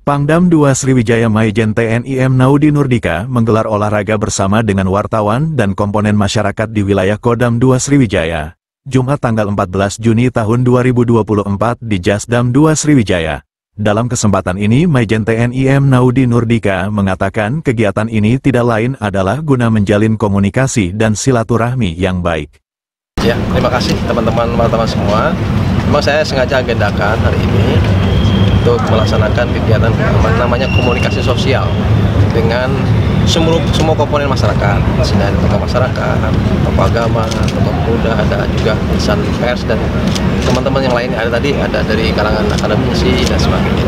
Pangdam II Sriwijaya Maijen TNI M. Naudi Nurdika menggelar olahraga bersama dengan wartawan dan komponen masyarakat di wilayah Kodam II Sriwijaya, Jumat tanggal 14 Juni tahun 2024 di Jasdam II Sriwijaya. Dalam kesempatan ini Maijen TNI M. Naudi Nurdika mengatakan kegiatan ini tidak lain adalah guna menjalin komunikasi dan silaturahmi yang baik. Ya, terima kasih teman-teman semua. Memang saya sengaja agendakan hari ini untuk melaksanakan kegiatan namanya komunikasi sosial dengan semua komponen masyarakat. Di sini ada tokoh masyarakat, tokoh agama, tokoh muda, ada juga insan pers dan teman-teman yang lain ada tadi, ada dari kalangan akademisi dan sebagainya.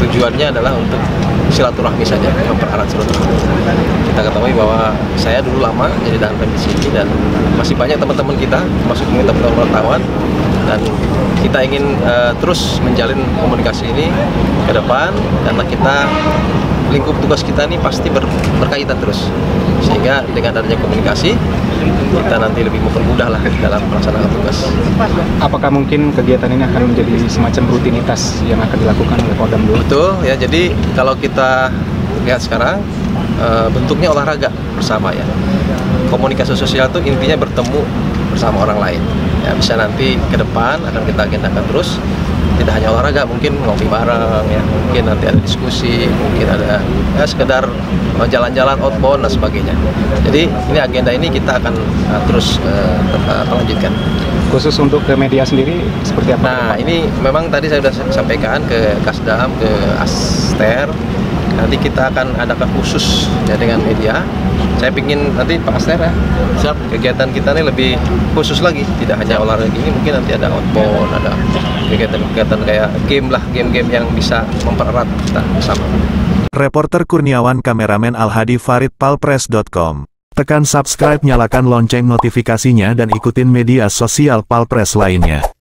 Tujuannya adalah untuk silaturahmi saja, mempererat silaturahmi. Kita ketahui bahwa saya dulu lama jadi danrem di sini dan masih banyak teman-teman kita, termasuk teman-teman wartawan, dan kita ingin terus menjalin komunikasi ini ke depan karena kita lingkup tugas kita ini pasti berkaitan terus, sehingga dengan adanya komunikasi kita nanti lebih mempermudah lah dalam melaksanakan tugas. Apakah mungkin kegiatan ini akan menjadi semacam rutinitas yang akan dilakukan oleh Kodam II? Betul ya, jadi kalau kita lihat sekarang bentuknya olahraga bersama ya. Komunikasi sosial itu intinya bertemu bersama orang lain. Ya, bisa nanti ke depan akan kita agendakan terus, tidak hanya olahraga, mungkin ngopi bareng ya, mungkin nanti ada diskusi, mungkin ada ya sekedar jalan-jalan outbound dan sebagainya. Jadi ini agenda ini kita akan terus lanjutkan. Khusus untuk ke media sendiri seperti apa? Nah, ini memang tadi saya sudah sampaikan ke Kasdam, ke Aster. Nanti kita akan adakan khusus ya dengan media. Saya ingin nanti Pak Aster ya, siap kegiatan kita ini lebih khusus lagi, tidak hanya olahraga ini, mungkin nanti ada outbound, ada kegiatan-kegiatan kayak game-game yang bisa mempererat kita bersama. Reporter Kurniawan, kameramen Al-Hadi Farid, palpres.com. Tekan subscribe, nyalakan lonceng notifikasinya dan ikutin media sosial Palpres lainnya.